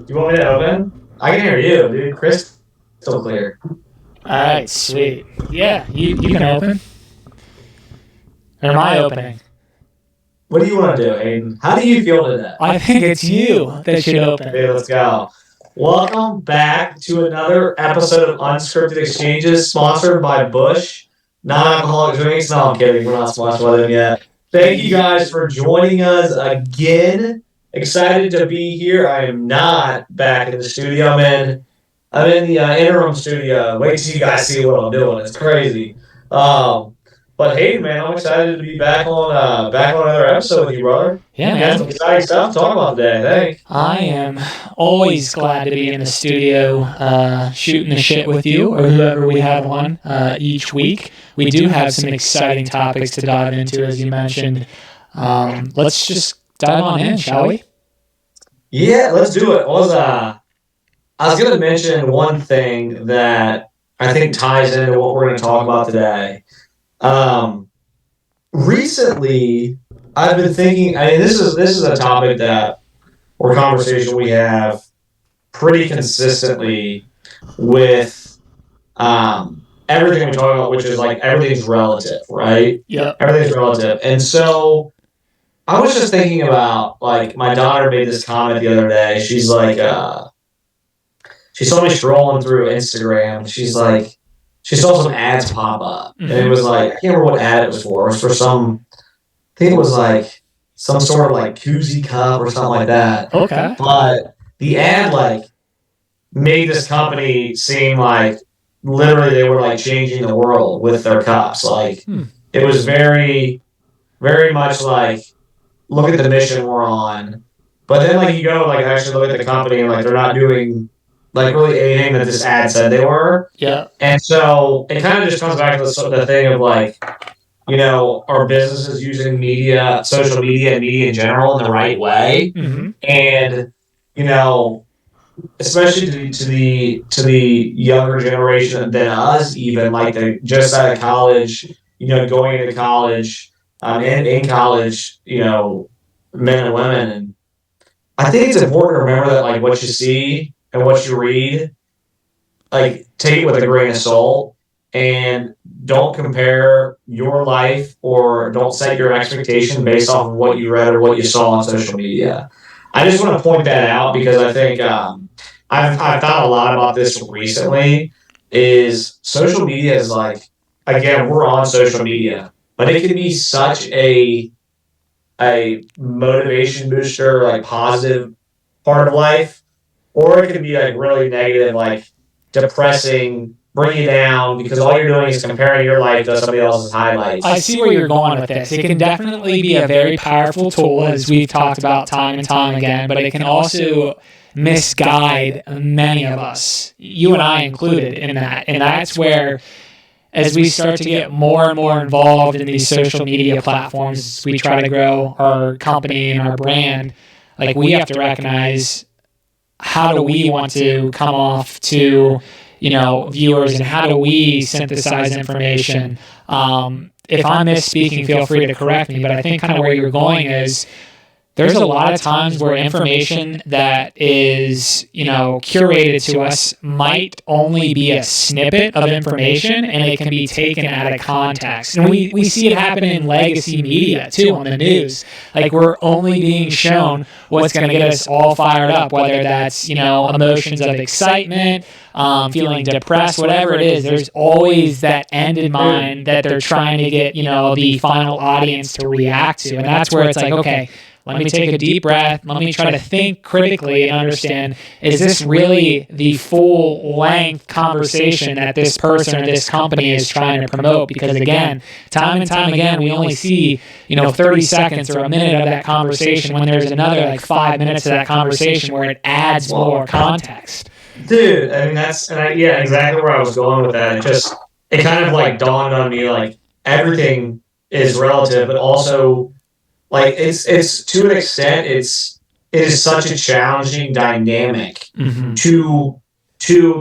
You want me to open? I can hear you, dude. Crystal clear. All right, sweet. Yeah, you can open. Or am I opening? What do you want to do, Aiden? How do you feel today? I think it's you that should open. Okay, let's go. Welcome back to another episode of Unscripted Exchanges, sponsored by Bush Non-Alcoholic Drinks. No, I'm kidding. We're not sponsored by them yet. Thank you guys for joining us again. Excited to be here. I am not back in the studio. I'm in the interim studio. Wait till you guys see what I'm doing. It's crazy. But hey, man, I'm excited to be back on another episode with you, brother. Yeah, You got man. some exciting stuff to talk about today, I think. I am always glad to be in the studio shooting the shit with you or whoever we have on each week. We do have some exciting topics to dive into, as you mentioned. Let's just dive on in, shall we? Yeah, let's do it. I was going to mention one thing that I think ties into what we're going to talk about today. Recently, I've been thinking. I mean, this is a topic that or conversation we have pretty consistently with everything we talk about, which is like everything's relative, right? Yeah. Everything's relative, and so I was just thinking about like my daughter made this comment the other day. She's like, she saw me scrolling through Instagram. She's like, she saw some ads pop up, and it was like I can't remember what ad it was for. It was for some. I think it was like some sort of like koozie cup or something like that. Okay. But the ad like made this company seem like literally they were like changing the world with their cups. Like it was very, very much like look at the mission we're on. But then like you go like actually look at the company and like they're not doing like really anything that this ad said they were. Yeah. And so it kind of just comes back to the thing of like, you know, our businesses using media, social media, and media in general in the right way, and you know, especially to the younger generation than us, even like they're just out of college, you know, going into college, and in college, you know, men and women, and I think it's important to remember that like what you see and what you read, like take it with a grain of salt, and don't compare your life or don't set your expectation based off of what you read or what you saw on social media. I just want to point that out because I think I've thought a lot about this recently. Is social media is like again we're on social media, but it can be such a motivation booster, like positive part of life, or it can be like really negative, like depressing, bring you down because all you're doing is comparing your life to somebody else's highlights. I see where you're going with this. It can definitely be a very powerful tool, as we've talked about time and time again, but it can also misguide many of us, you and I included in that. And that's where, as we start to get more and more involved in these social media platforms, we try to grow our company and our brand, like we have to recognize how do we want to come off to, you know, viewers, and how do we synthesize information? If I'm misspeaking, feel free to correct me, but I think kind of where you're going is there's a lot of times where information that is, you know, curated to us might only be a snippet of information, and it can be taken out of context. And we see it happen in legacy media too, on the news. Like we're only being shown what's going to get us all fired up, whether that's, you know, emotions of excitement, feeling depressed, whatever it is. There's always that end in mind that they're trying to get, you know, the final audience to react to. And that's where it's like, okay, let me take a deep breath. Let me try to think critically and understand, is this really the full length conversation that this person or this company is trying to promote? Because again, time and time again, we only see, you know, 30 seconds or a minute of that conversation when there's another like 5 minutes of that conversation where it adds more context. Dude, I mean yeah, exactly where I was going with that. It kind of like dawned on me like everything is relative, but also like it's to an extent it is such a challenging dynamic to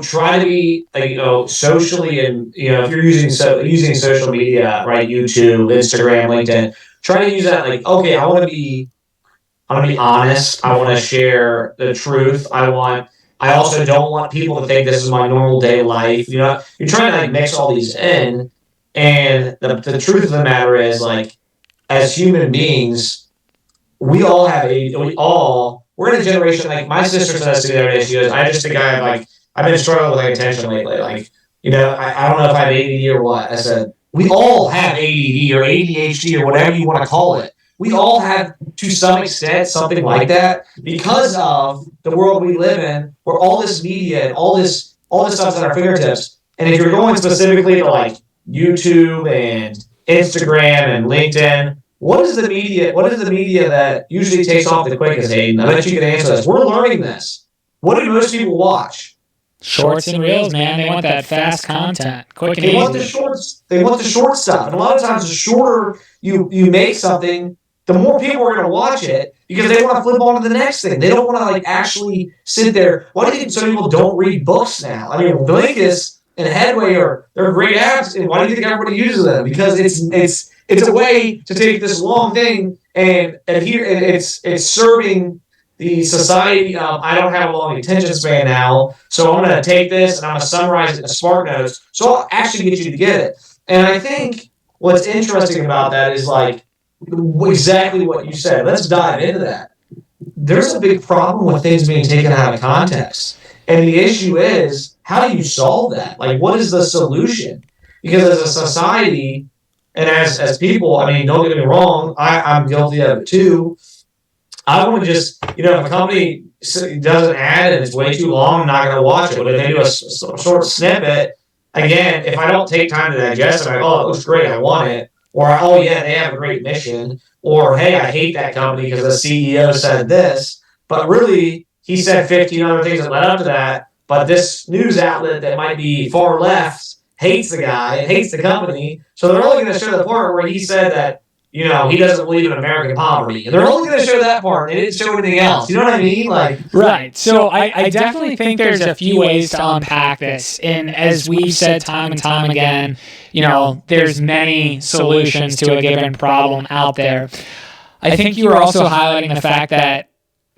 try to be like, you know, socially, and you know if you're using social media, right, YouTube, Instagram, LinkedIn, try to use that like, okay, I want to be I want to be honest. I want to share the truth. I also don't want people to think this is my normal day life. You know, you're trying to like mix all these in, and the truth of the matter is like, as human beings, we're in a generation like my sister says to the other day. She goes, I just think I've been struggling with like attention lately. Like, you know, I don't know if I have ADD or what. I said, we all have ADD or ADHD or whatever you want to call it. We all have, to some extent, something like that because of the world we live in, where all this media and all this stuff's at our fingertips. And if you're going specifically to like YouTube and Instagram and LinkedIn, what is the media? What is the media that usually takes off the quickest, Hayden? I bet you can answer this. We're learning this. What do most people watch? Shorts and reels, man. They want that fast content, quick and They easy. want the shorts. They want the short stuff. And a lot of times, the shorter you make something, the more people are going to watch it because they want to flip on to the next thing. They don't want to like actually sit there. Why do you think so many people don't read books now? I mean, Blinkist and Headway they're great apps, and why do you think everybody uses them? Because it's a way to take this long thing and adhere, and it's serving the society of I don't have a long attention span now, so I'm going to take this and I'm going to summarize it in SmartNotes, so I'll actually get you to get it. And I think what's interesting about that is like exactly what you said. Let's dive into that. There's a big problem with things being taken out of context, and the issue is how do you solve that? Like, what is the solution? Because as a society and as people, I mean, don't get me wrong, I'm guilty of it too. I want to just, you know, if a company does an ad and it's way too long, I'm not going to watch it. But if they do a short snippet, again, if I don't take time to digest it, I'm like, oh, it looks great, I want it. Or, oh, yeah, they have a great mission. Or, hey, I hate that company because the CEO said this. But really, he said 15 other things that led up to that. But this news outlet that might be far left hates the guy and hates the company. So they're only going to show the part where he said that, you know, he doesn't believe in American poverty. And they're only going to show that part. They didn't show anything else. You know what I mean? Like, right. So I definitely think there's a few ways to unpack this. And as we've said time and time again, you know, there's many solutions to a given problem out there. I think you were also highlighting the fact that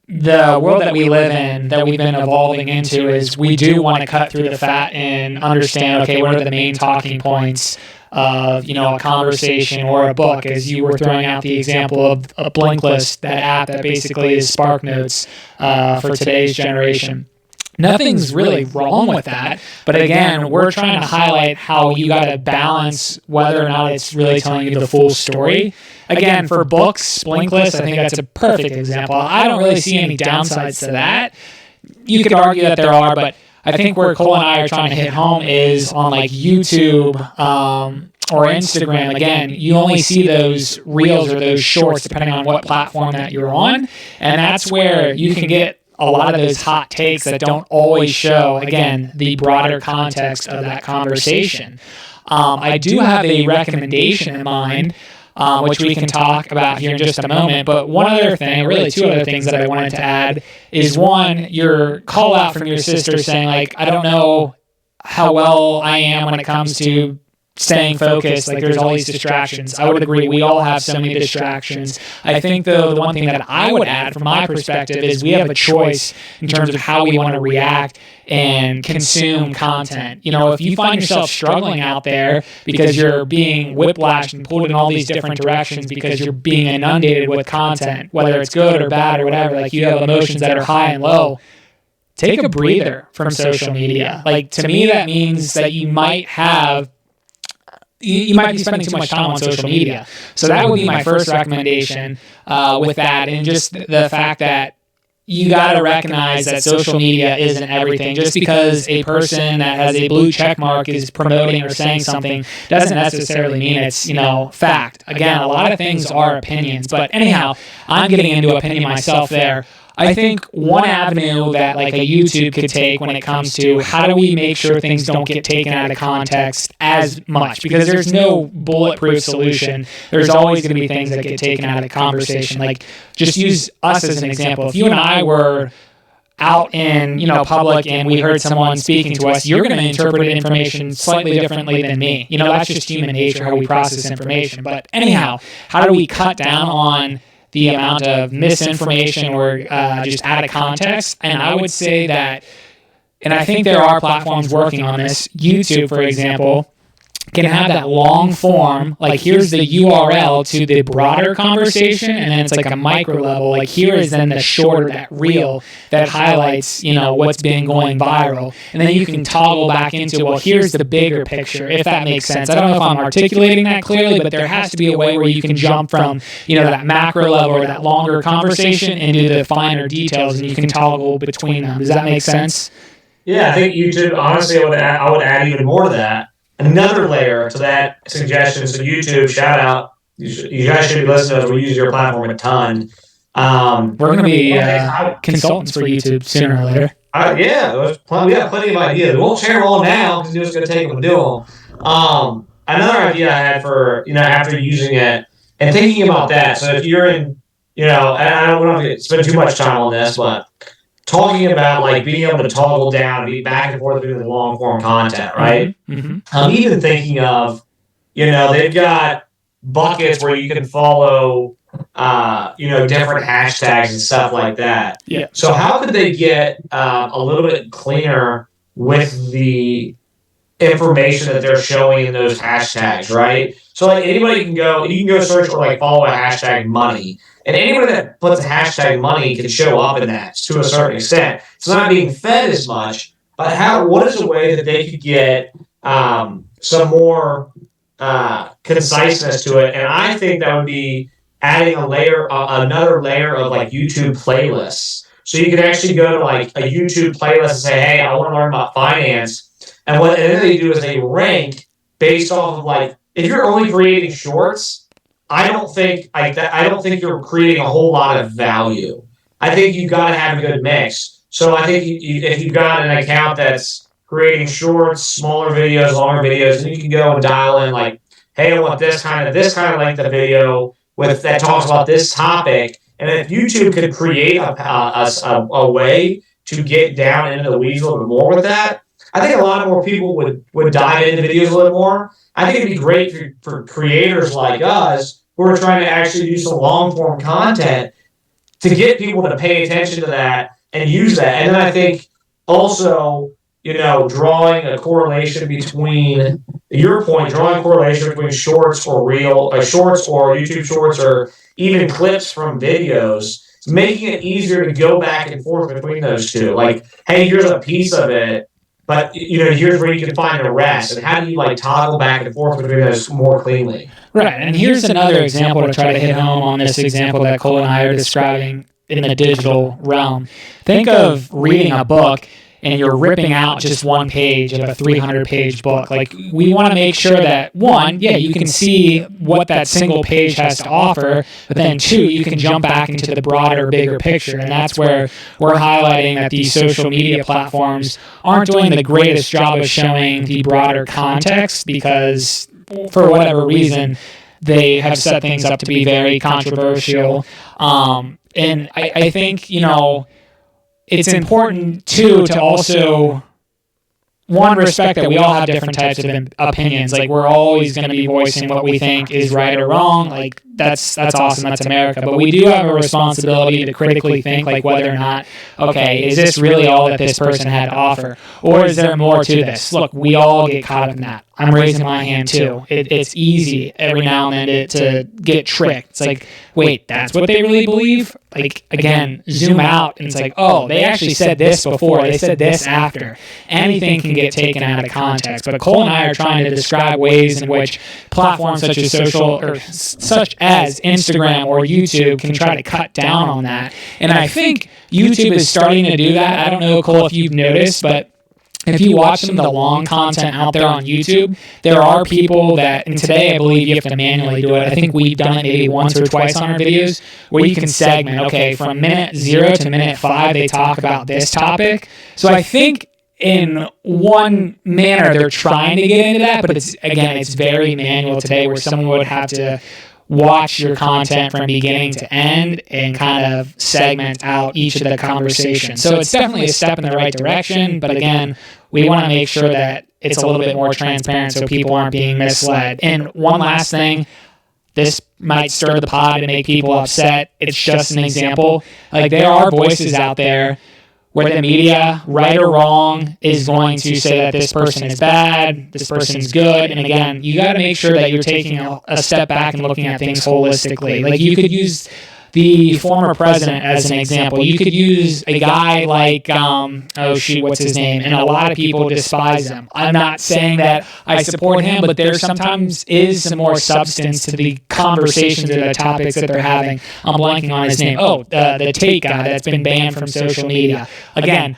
the world that we live in, that we've been evolving into, is we do want to cut through the fat and understand, okay, what are the main talking points of, you know, a conversation or a book, as you were throwing out the example of a Blinkist, that app that basically is SparkNotes for today's generation. Nothing's really wrong with that, but again, we're trying to highlight how you got to balance whether or not it's really telling you the full story. Again, for books, Blinkist, I think that's a perfect example. I don't really see any downsides to that. You could argue that there are, but I think where Cole and I are trying to hit home is on like YouTube or Instagram. Again, you only see those reels or those shorts depending on what platform that you're on, and that's where you can get a lot of those hot takes that don't always show, again, the broader context of that conversation. I do have a recommendation in mind, which we can talk about here in just a moment. But one other thing, really two other things that I wanted to add, is one, your call out from your sister saying, like, I don't know how well I am when it comes to staying focused. Like, there's all these distractions. I would agree. We all have so many distractions. I think, though, the one thing that I would add from my perspective is we have a choice in terms of how we want to react and consume content. You know, if you find yourself struggling out there because you're being whiplashed and pulled in all these different directions because you're being inundated with content, whether it's good or bad or whatever, like you have emotions that are high and low, take a breather from social media. Like, to me, that means that you might be spending too much time on social media. So that would be my first recommendation with that. And just the fact that you got to recognize that social media isn't everything. Just because a person that has a blue check mark is promoting or saying something doesn't necessarily mean it's, you know, fact. Again, a lot of things are opinions. But anyhow, I'm getting into opinion myself there. I think one avenue that like a YouTube could take when it comes to how do we make sure things don't get taken out of context as much, because there's no bulletproof solution. There's always going to be things that get taken out of conversation. Like, just use us as an example. If you and I were out in, you know, public and we heard someone speaking to us, you're going to interpret information slightly differently than me. You know, that's just human nature, how we process information. But anyhow, how do we cut down on the amount of misinformation or just out of context. And I would say that, and I think there are platforms working on this. YouTube, for example, can have that long form, like here's the URL to the broader conversation, and then it's like a micro level, like here is then the shorter, that reel that highlights, what's been going viral. And then you can toggle back into, well, here's the bigger picture, if that makes sense. I don't know if I'm articulating that clearly, but there has to be a way where you can jump from, that macro level or that longer conversation into the finer details, and you can toggle between them. Does that make sense? Yeah, I think YouTube, honestly, I would add even more to that. Another layer to that suggestion. So YouTube, shout out. You guys should be listening to us. We use your platform a ton. We're going to be consultants for YouTube sooner or later. We have plenty of ideas. We won't share them all now because it's going to take them to do them. Another idea I had for, after using it and thinking about that. So if you're in, and I don't want to spend too much time on this, but talking about like being able to toggle down, be back and forth between the long form content, right? Mm-hmm. I'm even thinking of, they've got buckets where you can follow, different hashtags and stuff like that. Yeah. So how could they get a little bit cleaner with the information that they're showing in those hashtags, right? So like anybody you can go search or like follow a hashtag money. And anybody that puts a hashtag money can show up in that to a certain extent. It's not being fed as much, but what is a way that they could get some more conciseness to it? And I think that would be adding another layer of like YouTube playlists. So you could actually go to like a YouTube playlist and say, hey, I want to learn about finance. And then they do is they rank based off of like, if you're only creating shorts, I don't think you're creating a whole lot of value. I think you've got to have a good mix. So I think if you've got an account that's creating shorts, smaller videos, longer videos, then you can go and dial in like, hey, I want this kind of length of video that talks about this topic. And if YouTube could create a way to get down into the weeds a little bit more with that, I think a lot more people would dive into videos a little more. I think it'd be great for creators like us who are trying to actually do some long-form content to get people to pay attention to that and use that. And then I think also, drawing a correlation between shorts or YouTube shorts or even clips from videos, making it easier to go back and forth between those two. Like, hey, here's a piece of it, but here's where you can find the rest. And how do you like toggle back and forth between those more cleanly? Right. And here's another example to try to hit home on this example that Cole and I are describing in the digital realm. Think of reading a book and you're ripping out just one page of a 300-page book. Like, we want to make sure that, one, you can see what that single page has to offer, but then two, you can jump back into the broader, bigger picture. And that's where we're highlighting that these social media platforms aren't doing the greatest job of showing the broader context because, for whatever reason, they have set things up to be very controversial. And I think, it's important, too, to also, one, respect that we all have different types of opinions. Like, we're always going to be voicing what we think is right or wrong. Like, that's awesome. That's America. But we do have a responsibility to critically think, like, whether or not, okay, is this really all that this person had to offer? Or is there more to this? Look, we all get caught up in that. I'm raising my hand, too. It's easy every now and then to get tricked. It's like, wait, that's what they really believe? Like, again, zoom out, and it's like, oh, they actually said this before. They said this after. Anything can get taken out of context. But Cole and I are trying to describe ways in which platforms such as Instagram or YouTube can try to cut down on that. And I think YouTube is starting to do that. I don't know, Cole, if you've noticed, but if you watch some of the long content out there on YouTube, there are people that, and today I believe you have to manually do it. I think we've done it maybe once or twice on our videos, where you can segment, okay, from minute 0 to minute 5, they talk about this topic. So I think in one manner, they're trying to get into that, but it's very manual today, where someone would have to watch your content from beginning to end and kind of segment out each of the conversations. So it's definitely a step in the right direction, but again, we want to make sure that it's a little bit more transparent so people aren't being misled. And one last thing, this might stir the pot and make people upset. It's just an example. Like, there are voices out there where the media, right or wrong, is going to say that this person is bad, this person is good. And again, you got to make sure that you're taking a step back and looking at things holistically. Like, you could use the former president as an example. You could use a guy like, what's his name? And a lot of people despise him. I'm not saying that I support him, but there sometimes is some more substance to the conversations or the topics that they're having. I'm blanking on his name. The Tate guy that's been banned from social media. Again,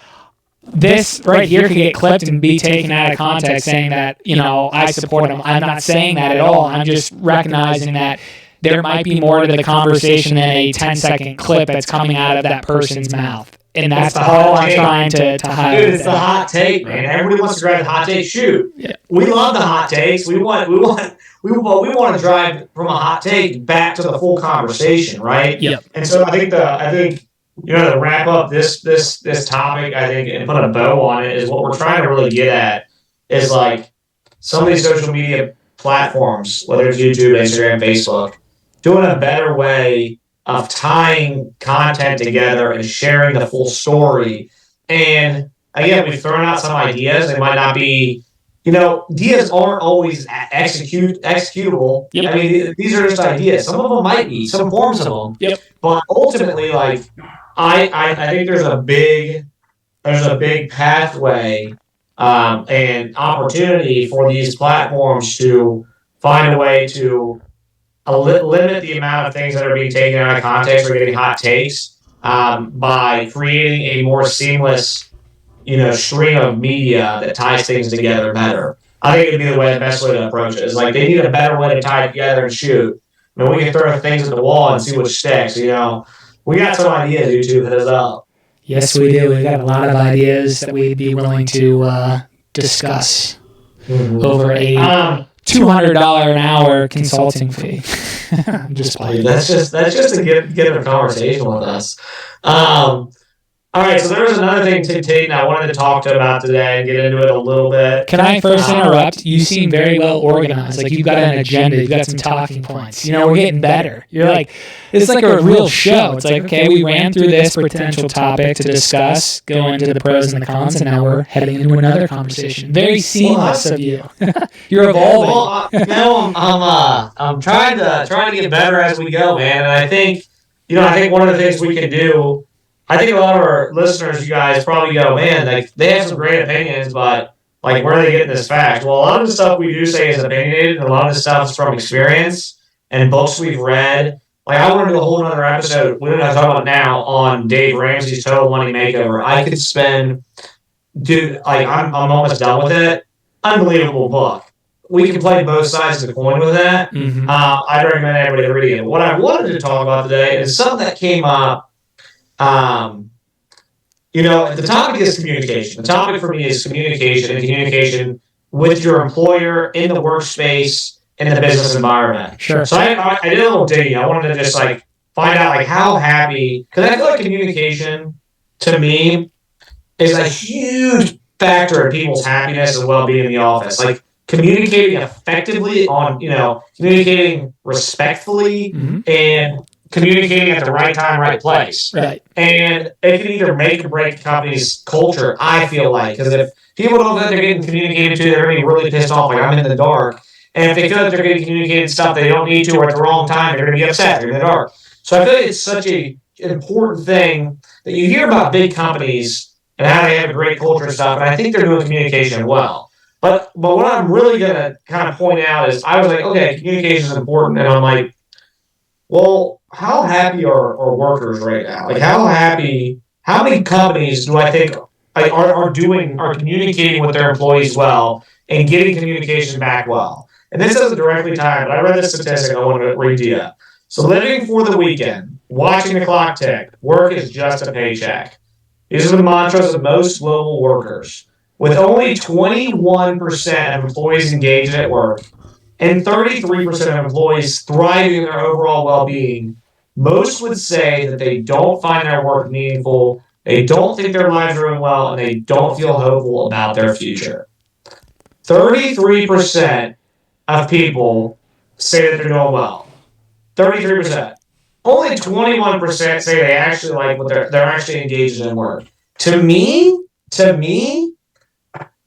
this right here could get clipped and be taken out of context saying that, I support him. I'm not saying that at all. I'm just recognizing that there might be more to the conversation than a 10-second clip that's coming out of that person's mouth. And that's all I'm trying to highlight. Dude, it's the hot take, man. Everybody wants to drive the hot take. Shoot. Yeah. We love the hot takes. We want to drive from a hot take back to the full conversation, right? Yep. And so I think to wrap up this topic, I think, and put a bow on it, is what we're trying to really get at is like some of these social media platforms, whether it's YouTube, Instagram, Facebook, doing a better way of tying content together and sharing the full story. And again, we've thrown out some ideas. They might not be, ideas aren't always executable. Yep. I mean, these are just ideas. Some of them might be, some forms of them. Yep. But ultimately, like, I think there's a big pathway and opportunity for these platforms to find a way to limit the amount of things that are being taken out of context or getting hot takes by creating a more seamless, stream of media that ties things together better. I think it'd be the best way to approach it. Is like they need a better way to tie it together and shoot. I mean, we can throw things at the wall and see what sticks. We got some ideas. YouTube, hit us up. Yes, we do. We've got a lot of ideas that we'd be willing to discuss over a $200 an hour consulting fee. I'm just playing. That's just to get a conversation with us. All right, so there was another thing, Tate, I wanted to talk about today and get into it a little bit. Can I first interrupt? You seem very well organized. Like, you've got an agenda. You've got some talking points. We're getting better. You're like, it's like a real show. It's like, okay, we ran through this potential topic to discuss, go into the pros and the cons, and now we're heading into another conversation. Very seamless of you. You're evolving. I'm trying to get better as we go, man. And I think one of the things we can do, I think a lot of our listeners, you guys, probably go, man, like, they have some great opinions, but, like, where are they getting this fact? Well, a lot of the stuff we do say is opinionated, and a lot of the stuff is from experience and books we've read. Like, I want to do a whole other episode, we don't have to talk about now, on Dave Ramsey's Total Money Makeover. I could spend, I'm almost done with it. Unbelievable book. We can play both sides of the coin with that. Mm-hmm. I'd recommend everybody reading it. What I wanted to talk about today is something that came up. The topic is communication. The topic for me is communication and communication with your employer in the workspace in the business environment. Sure. So I did a little digging. I wanted to just find out how happy, because I feel like communication to me is a huge factor in people's happiness and well-being in the office. Like, communicating effectively communicating respectfully and communicating at the right time, right place. Right. And it can either make or break the company's culture, I feel like. Because if people don't feel that they're getting communicated to, they're going to be really pissed off, like, I'm in the dark. And if they feel that they're getting communicated stuff they don't need to or at the wrong time, they're going to be upset. They're in the dark. So I feel like it's such an important thing that you hear about big companies and how they have a great culture and stuff, and I think they're doing communication well. But what I'm really going to kind of point out is I was like, okay, communication is important. And I'm like, well, how happy are workers right now? Like, how many companies do I think are communicating with their employees well and getting communication back well? And this doesn't directly tie, but I read this statistic I want to read to you. So, living for the weekend, watching the clock tick, work is just a paycheck. These are the mantras of most global workers. With only 21% of employees engaged at work and 33% of employees thriving in their overall well-being, most would say that they don't find their work meaningful, they don't think their lives are doing well, and they don't feel hopeful about their future. 33% of people say that they're doing well. 33%. Only 21% say they actually like what they're actually engaged in work. To me,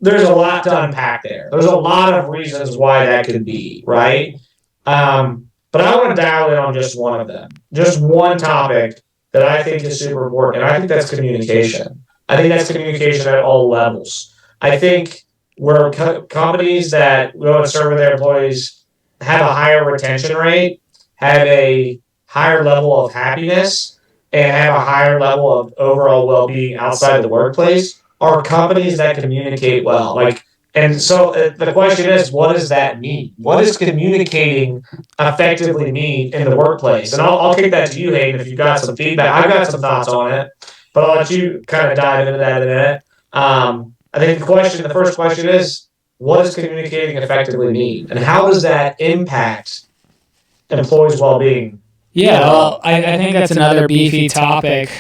there's a lot to unpack there. There's a lot of reasons why that could be, right? But I want to dial in on just one of them. Just one topic that I think is super important, and I think that's communication. I think that's communication at all levels. I think where companies that go and serve their employees have a higher retention rate, have a higher level of happiness, and have a higher level of overall well-being outside the workplace are companies that communicate well. And so the question is, what does that mean? What does communicating effectively mean in the workplace? And I'll kick that to you, Hayden, if you've got some feedback. I've got some thoughts on it, but I'll let you kind of dive into that in a minute. I think the first question is, what does communicating effectively mean? And how does that impact employees' well-being? Yeah, well, I think that's another beefy topic.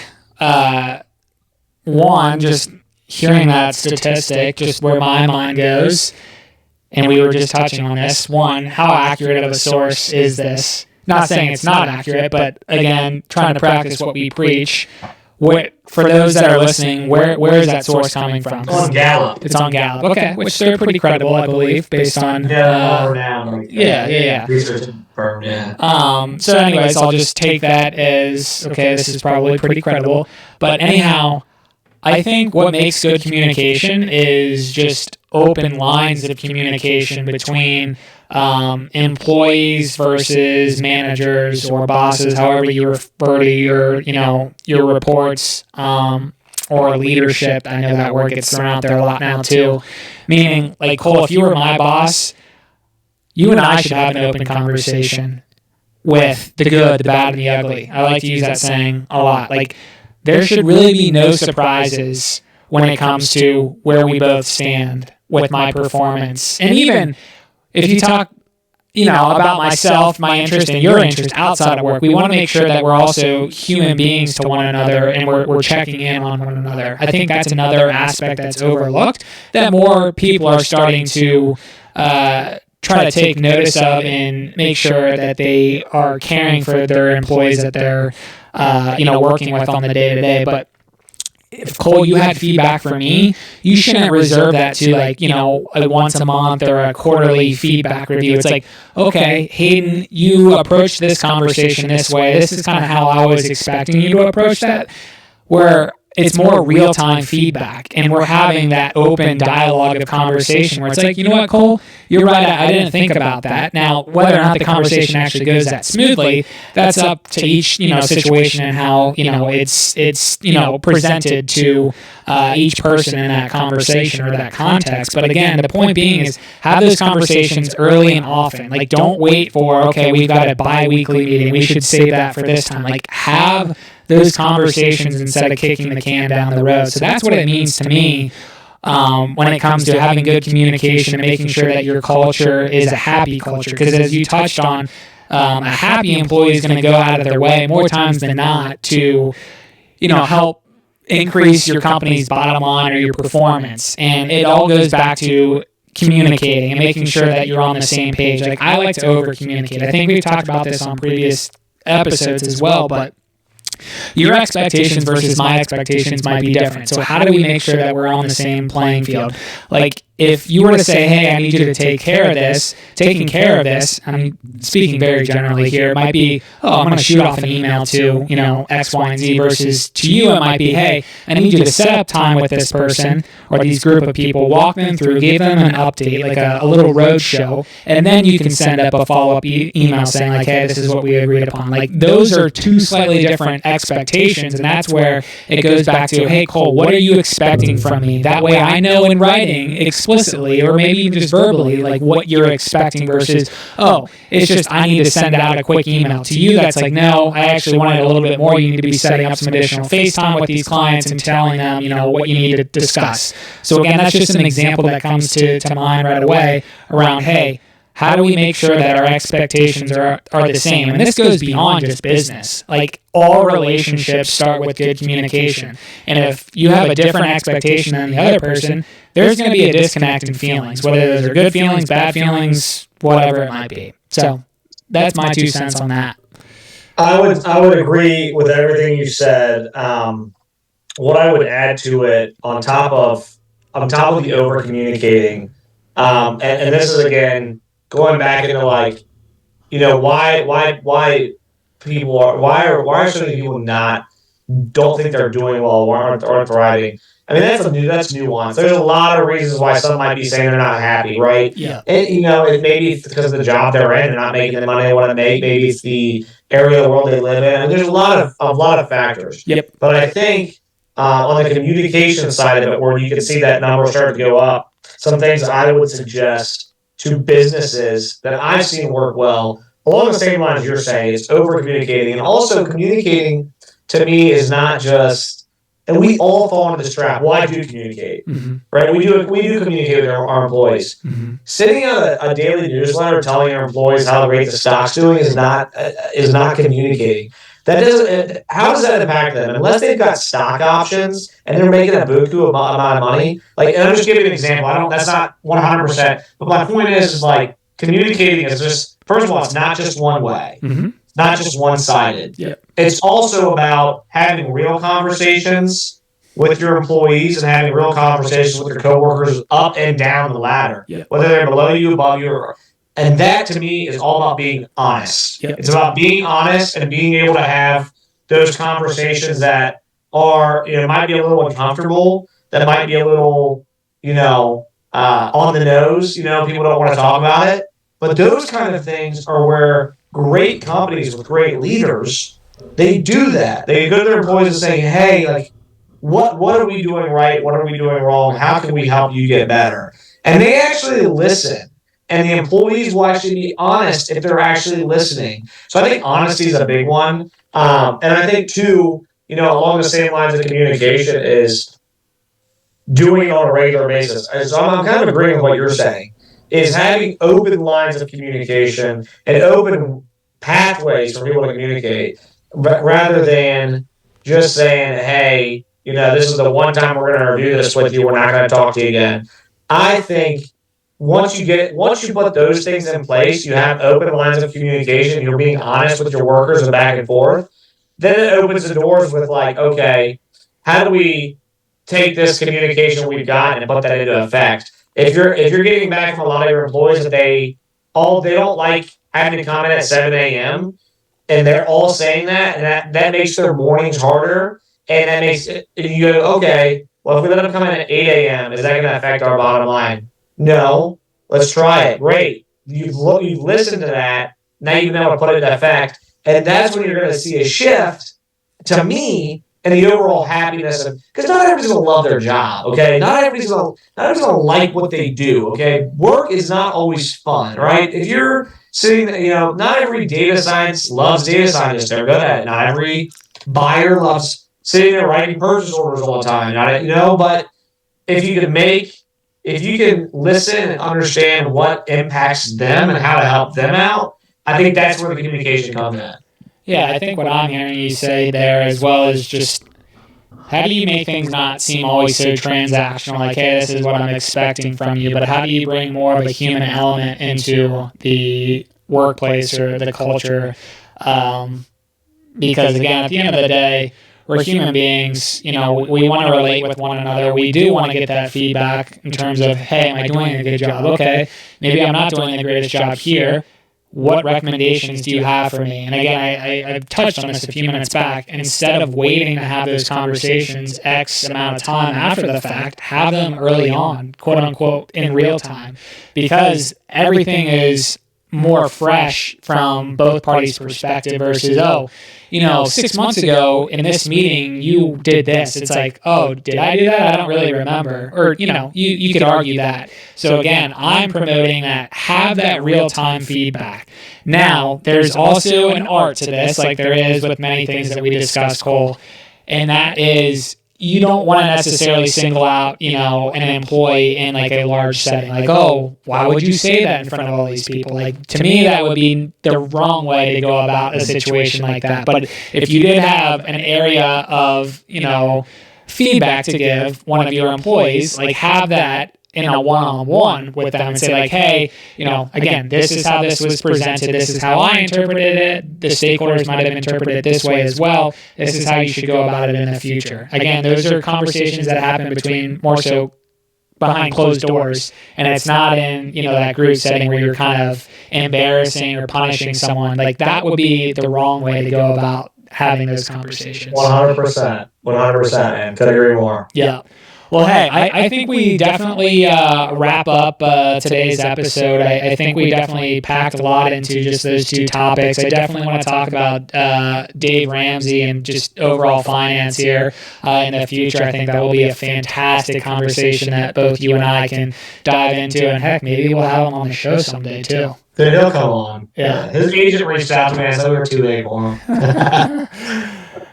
One, just hearing that statistic, just where my mind goes, and we were just touching on this. One, how accurate of a source is this? Not saying it's not accurate, but again, trying to practice what we preach. For those that are listening, where is that source coming from? It's on Gallup. It's on Gallup. Okay, which they're pretty credible, I believe, based on research firm. So, anyways, I'll just take that as okay. This is probably pretty credible. But anyhow, I think what makes good communication is just open lines of communication between employees versus managers or bosses, however you refer to your reports or leadership. I know that word gets thrown out there a lot now too. Meaning, like, Cole, if you were my boss, you and I should have an open conversation with the good, the bad, and the ugly. I like to use that saying a lot. Like, there should really be no surprises when it comes to where we both stand with my performance. And even if you talk, about myself, my interest, and your interest outside of work, we want to make sure that we're also human beings to one another and we're checking in on one another. I think that's another aspect that's overlooked that more people are starting to try to take notice of and make sure that they are caring for their employees that they're working with on the day-to-day. But if, Cole, you had feedback for me, you shouldn't reserve that to a once a month or a quarterly feedback review. It's like, okay, Hayden, you approached this conversation this way. This is kind of how I was expecting you to approach that, where it's more real-time feedback, and we're having that open dialogue of conversation where it's like, you know what, Cole, you're right, I didn't think about that. Now, whether or not the conversation actually goes that smoothly, that's up to each, situation and how, it's presented to each person in that conversation or that context. But again, the point being is have those conversations early and often. Like, don't wait for, okay, we've got a bi-weekly meeting, we should save that for this time. Like, have those conversations instead of kicking the can down the road. So that's what it means to me when it comes to having good communication and making sure that your culture is a happy culture. Because as you touched on, a happy employee is going to go out of their way more times than not to, help increase your company's bottom line or your performance. And it all goes back to communicating and making sure that you're on the same page. Like, I like to over communicate. I think we've talked about this on previous episodes as well, but your expectations versus my expectations might be different. So how do we make sure that we're on the same playing field? Like, if you were to say, hey, I need you to take care of this, taking care of this, I'm speaking very generally here, it might be, I'm going to shoot off an email to, X, Y, and Z, versus to you, it might be, hey, I need you to set up time with this person or these group of people, walk them through, give them an update, like a little road show, and then you can send up a follow-up email saying, like, hey, this is what we agreed upon. Like, those are two slightly different expectations, and that's where it goes back to, hey, Cole, what are you expecting from me? That way I know in writing explicitly, or maybe even just verbally, like what you're expecting versus, it's just I need to send out a quick email to you. That's like, no, I actually wanted a little bit more. You need to be setting up some additional FaceTime with these clients and telling them, what you need to discuss. So again, that's just an example that comes to mind right away around, hey, how do we make sure that our expectations are the same? And this goes beyond just business. Like, all relationships start with good communication. And if you have a different expectation than the other person, there's going to be a disconnect in feelings, whether those are good feelings, bad feelings, whatever it might be. So that's my 2 cents on that. I would agree with everything you said. What I would add to it on top of the over communicating, and this is again going back into like, why people are why are so many people not don't think they're doing well or aren't thriving. I mean, that's nuance. There's a lot of reasons why some might be saying they're not happy, right? Yeah. And maybe it's because of the job they're in, they're not making the money they want to make. Maybe it's the area of the world they live in. I mean, there's a lot of factors. Yep. But I think on the communication side of it, where you can see that number start to go up, some things I would suggest to businesses that I've seen work well along the same lines you're saying. It's over communicating, and also communicating to me is not just, and we all fall into this trap. Well, I do communicate, right? We do communicate with our employees. Sending out a daily newsletter telling our employees how great the stock's doing is not communicating. That doesn't. How does that impact them? Unless they've got stock options and they're making a buku amount of money. Like, and I'm just giving an example. That's not 100%. But my point is like communicating is just, first of all, it's not just one way. It's not just one-sided. Yep. It's also about having real conversations with your employees and having real conversations with your coworkers up and down the ladder, whether they're below you, above you, and that to me is all about being honest. Yep. It's about being honest and being able to have those conversations that are, might be a little uncomfortable, that might be a little, on the nose. People don't want to talk about it, but those kind of things are where great companies with great leaders, they do that. They go to their employees and say, hey, like, what are we doing right? What are we doing wrong? How can we help you get better? And they actually listen. And the employees will actually be honest if they're actually listening. So I think honesty is a big one. And I think, too, along the same lines of communication is doing it on a regular basis. And so I'm kind of agreeing with what you're saying, is having open lines of communication and open pathways for people to communicate rather than just saying, hey, this is the one time we're going to review this with you. We're not going to talk to you again. I think once you put those things in place, you have open lines of communication, you're being honest with your workers and back and forth, then it opens the doors with like, okay, how do we take this communication we've got and put that into effect? If you're getting back from a lot of your employees that they don't like having to come in at 7 a.m. and they're all saying that, and that makes their mornings harder, and that makes it, you go, okay, well, if we let them come in at 8 a.m., is that going to affect our bottom line? No. Let's try it. Great. You've listened to that. Now you know how to put it into effect. And that's when you're going to see a shift, to me, in the overall happiness of, because not everybody's going to love their job, okay? Not everybody's going to like what they do, okay? Work is not always fun, right? If you're sitting, not every data science loves data scientists. They're good at it. Not every buyer loves sitting there writing purchase orders all the time. But if you can listen and understand what impacts them and how to help them out, I think that's where the communication comes in. Yeah, I think what I'm hearing you say there, as well as just how do you make things not seem always so transactional, like, hey, this is what I'm expecting from you, but how do you bring more of a human element into the workplace or the culture? Because, again, at the end of the day, we're human beings. We want to relate with one another. We do want to get that feedback in terms of, hey, am I doing a good job? Okay, maybe I'm not doing the greatest job here. What recommendations do you have for me? And again, I touched on this a few minutes back. And instead of waiting to have those conversations X amount of time after the fact, have them early on, quote unquote, in real time, because everything is more fresh from both parties' perspective versus, 6 months ago in this meeting, you did this. It's like, oh, did I do that? I don't really remember. Or, you could argue that. So again, I'm promoting that. Have that real-time feedback. Now, there's also an art to this, like there is with many things that we discussed, Cole, and that is, you don't want to necessarily single out, an employee in like a large setting. Like, oh, why would you say that in front of all these people? Like, to me, that would be the wrong way to go about a situation like that. But if you did have an area of, feedback to give one of your employees, like have that in a one-on-one with them and say like, hey, again, this is how this was presented. This is how I interpreted it. The stakeholders might have interpreted it this way as well. This is how you should go about it in the future. Again, those are conversations that happen between more so behind closed doors, and it's not in that group setting where you're kind of embarrassing or punishing someone. Like that would be the wrong way to go about having those conversations. 100%, and couldn't agree more. Yeah. Well, hey, I think we definitely wrap up today's episode. I think we definitely packed a lot into just those two topics. I definitely want to talk about Dave Ramsey and just overall finance here in the future. I think that will be a fantastic conversation that both you and I can dive into. And heck, maybe we'll have him on the show someday too. Then he'll come on. Yeah. His agent reached out to me and said we were too late for him.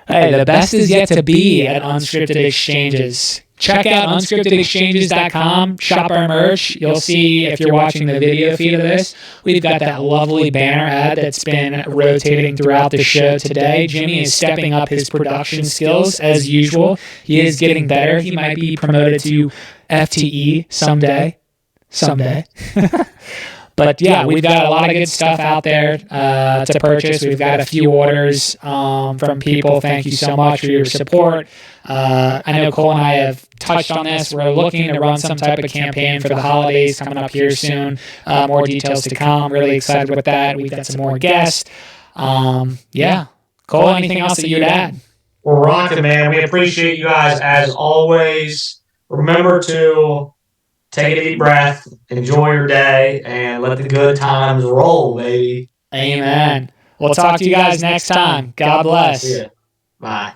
Hey, the best is yet to be at Unscripted Exchanges. Check out unscriptedexchanges.com, shop our merch. You'll see, if you're watching the video feed of this, we've got that lovely banner ad that's been rotating throughout the show today. Jimmy is stepping up his production skills as usual. He is getting better. He might be promoted to FTE someday. But yeah, we've got a lot of good stuff out there to purchase. We've got a few orders from people. Thank you so much for your support. I know Cole and I have touched on this. We're looking to run some type of campaign for the holidays coming up here soon. More details to come. Really excited with that. We've got some more guests. Yeah. Cole, anything else that you'd add? We're rocking, man. We appreciate you guys as always. Remember to take a deep breath, enjoy your day, and let the good times roll, baby. Amen. We'll talk to you guys next time. God bless. Bye.